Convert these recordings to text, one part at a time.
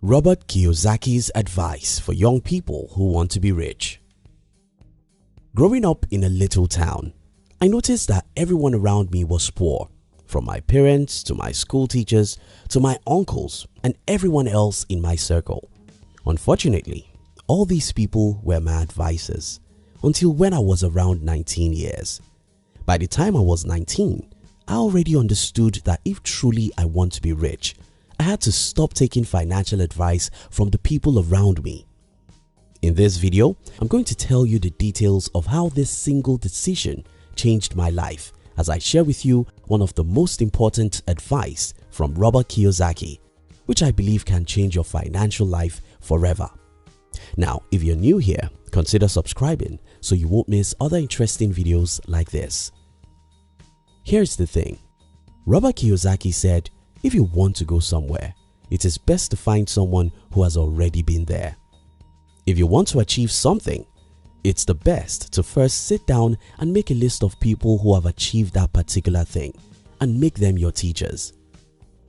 Robert Kiyosaki's advice for young people who want to be rich. Growing up in a little town, I noticed that everyone around me was poor, from my parents to my school teachers to my uncles and everyone else in my circle. Unfortunately, all these people were my advisors until when I was around 19 years. By the time I was 19, I already understood that if truly I want to be rich, I had to stop taking financial advice from the people around me. In this video, I'm going to tell you the details of how this single decision changed my life as I share with you one of the most important advice from Robert Kiyosaki, which I believe can change your financial life forever. Now, if you're new here, consider subscribing so you won't miss other interesting videos like this. Here's the thing. Robert Kiyosaki said, if you want to go somewhere, it is best to find someone who has already been there. If you want to achieve something, it's the best to first sit down and make a list of people who have achieved that particular thing and make them your teachers.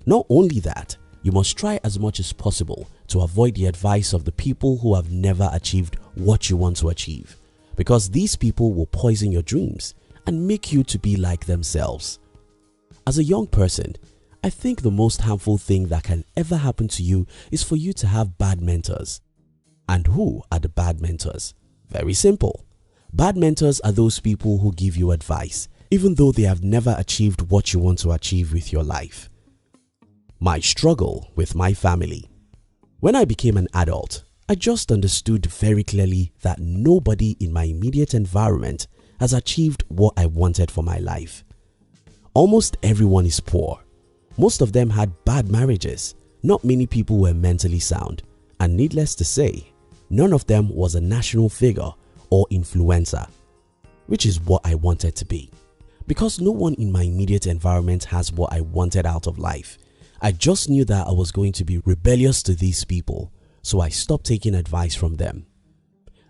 Not only that, you must try as much as possible to avoid the advice of the people who have never achieved what you want to achieve, because these people will poison your dreams and make you to be like themselves. As a young person, I think the most harmful thing that can ever happen to you is for you to have bad mentors. And who are the bad mentors? Very simple. Bad mentors are those people who give you advice even though they have never achieved what you want to achieve with your life. My struggle with my family. When I became an adult, I just understood very clearly that nobody in my immediate environment has achieved what I wanted for my life. Almost everyone is poor. Most of them had bad marriages. Not many people were mentally sound, and needless to say, none of them was a national figure or influencer, which is what I wanted to be. Because no one in my immediate environment has what I wanted out of life, I just knew that I was going to be rebellious to these people, so I stopped taking advice from them.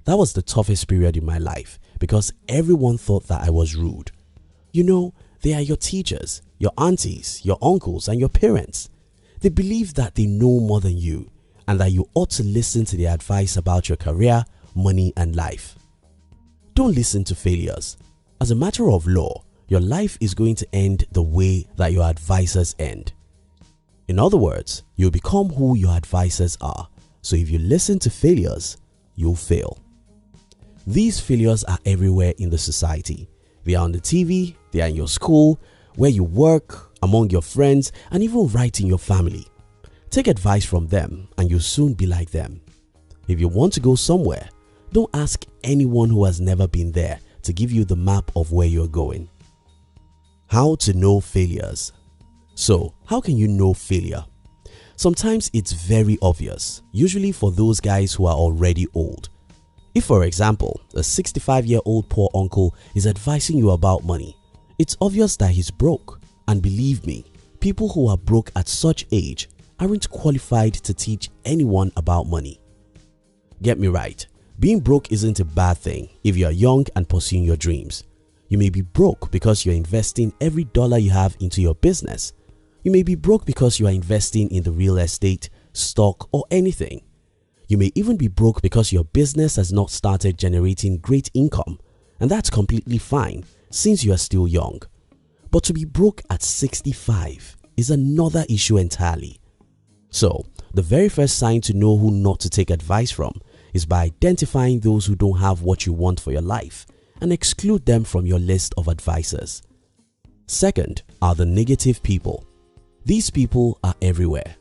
That was the toughest period in my life because everyone thought that I was rude. You know, they are your teachers, your aunties, your uncles and your parents. They believe that they know more than you and that you ought to listen to their advice about your career, money and life. Don't listen to failures. As a matter of law, your life is going to end the way that your advisors end. In other words, you'll become who your advisors are. So if you listen to failures, you'll fail. These failures are everywhere in the society. They are on the TV, they are in your school, where you work, among your friends, and even right in your family. Take advice from them and you'll soon be like them. If you want to go somewhere, don't ask anyone who has never been there to give you the map of where you're going. How to know failures. So, how can you know failure? Sometimes it's very obvious, usually for those guys who are already old. If, for example, a 65-year-old poor uncle is advising you about money, it's obvious that he's broke. And believe me, people who are broke at such age aren't qualified to teach anyone about money. Get me right, being broke isn't a bad thing if you are young and pursuing your dreams. You may be broke because you're investing every dollar you have into your business. You may be broke because you are investing in the real estate, stock or anything. You may even be broke because your business has not started generating great income, and that's completely fine since you are still young. But to be broke at 65 is another issue entirely. So, the very first sign to know who not to take advice from is by identifying those who don't have what you want for your life and exclude them from your list of advisors. Second are the negative people. These people are everywhere.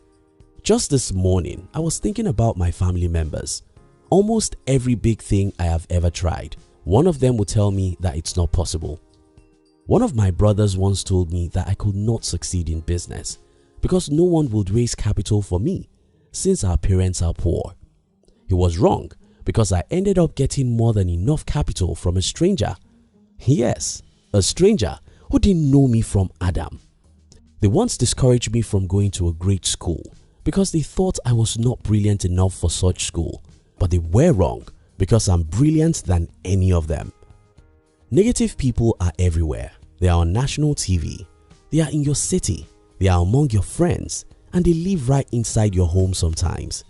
Just this morning, I was thinking about my family members. Almost every big thing I have ever tried, one of them would tell me that it's not possible. One of my brothers once told me that I could not succeed in business because no one would raise capital for me since our parents are poor. He was wrong because I ended up getting more than enough capital from a stranger. Yes, a stranger who didn't know me from Adam. They once discouraged me from going to a great school because they thought I was not brilliant enough for such school, but they were wrong because I'm brilliant than any of them. Negative people are everywhere. They are on national TV, they are in your city, they are among your friends, and they live right inside your home sometimes.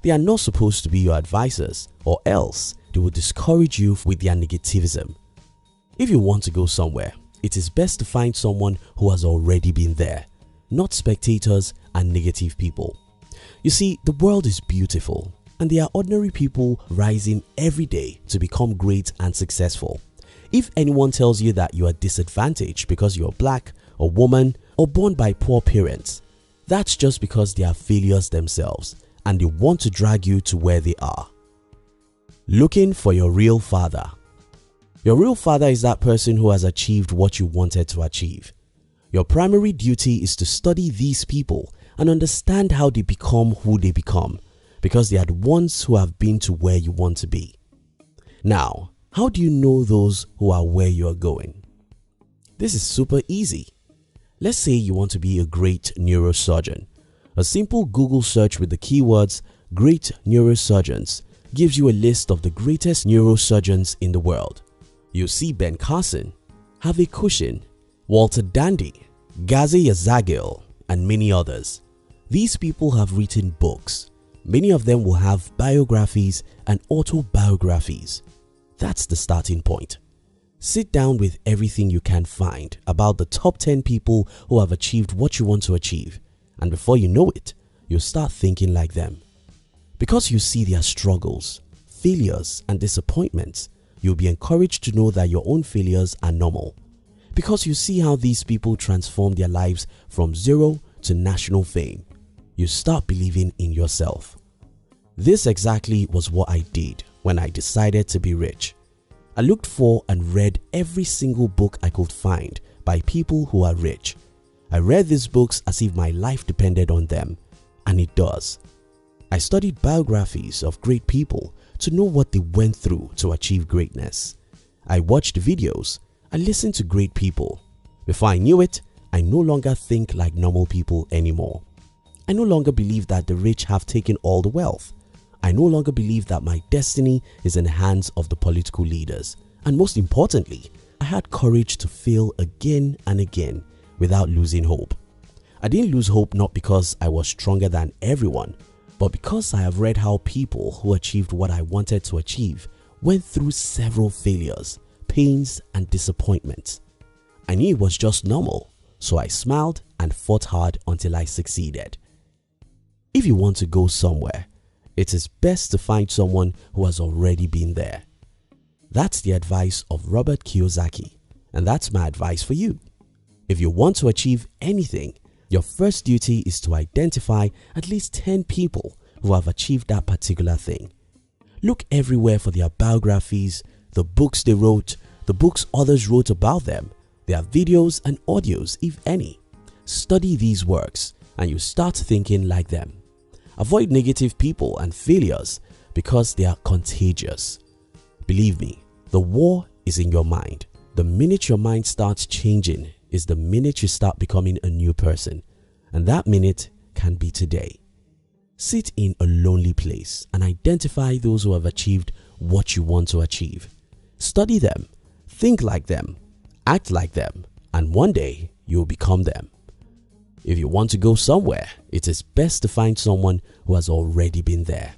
They are not supposed to be your advisors, or else they will discourage you with their negativism. If you want to go somewhere, it is best to find someone who has already been there, not spectators and negative people. You see, the world is beautiful and there are ordinary people rising every day to become great and successful. If anyone tells you that you are disadvantaged because you are black, a woman, or born by poor parents, that's just because they are failures themselves and they want to drag you to where they are. Looking for your real father. Your real father is that person who has achieved what you wanted to achieve. Your primary duty is to study these people and understand how they become who they become, because they are the ones who have been to where you want to be. Now, how do you know those who are where you are going? This is super easy. Let's say you want to be a great neurosurgeon. A simple Google search with the keywords "great neurosurgeons" gives you a list of the greatest neurosurgeons in the world. You'll see Ben Carson, Harvey Cushing, Walter Dandy, Kiyosaki'S, and many others. These people have written books. Many of them will have biographies and autobiographies. That's the starting point. Sit down with everything you can find about the top 10 people who have achieved what you want to achieve, and before you know it, you'll start thinking like them. Because you see their struggles, failures, and disappointments, you'll be encouraged to know that your own failures are normal. Because you see how these people transform their lives from zero to national fame, you start believing in yourself. This exactly was what I did when I decided to be rich. I looked for and read every single book I could find by people who are rich. I read these books as if my life depended on them, and it does. I studied biographies of great people to know what they went through to achieve greatness. I watched videos. I listened to great people. Before I knew it, I no longer think like normal people anymore. I no longer believe that the rich have taken all the wealth. I no longer believe that my destiny is in the hands of the political leaders. And most importantly, I had courage to fail again and again without losing hope. I didn't lose hope not because I was stronger than everyone, but because I have read how people who achieved what I wanted to achieve went through several failures, pains, and disappointments. I knew it was just normal, so I smiled and fought hard until I succeeded. If you want to go somewhere, it is best to find someone who has already been there. That's the advice of Robert Kiyosaki, and that's my advice for you. If you want to achieve anything, your first duty is to identify at least 10 people who have achieved that particular thing. Look everywhere for their biographies, the books they wrote, the books others wrote about them, their videos and audios if any. Study these works and you start thinking like them. Avoid negative people and failures because they are contagious. Believe me, the war is in your mind. The minute your mind starts changing is the minute you start becoming a new person, and that minute can be today. Sit in a lonely place and identify those who have achieved what you want to achieve. Study them, think like them, act like them, and one day you will become them. If you want to go somewhere, it is best to find someone who has already been there.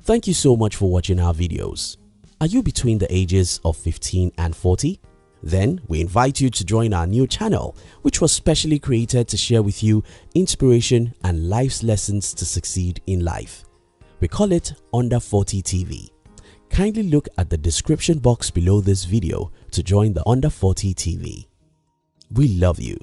Thank you so much for watching our videos. Are you between the ages of 15 and 40? Then we invite you to join our new channel, which was specially created to share with you inspiration and life's lessons to succeed in life. We call it Under 40 TV. Kindly look at the description box below this video to join the Under 40 TV. We love you.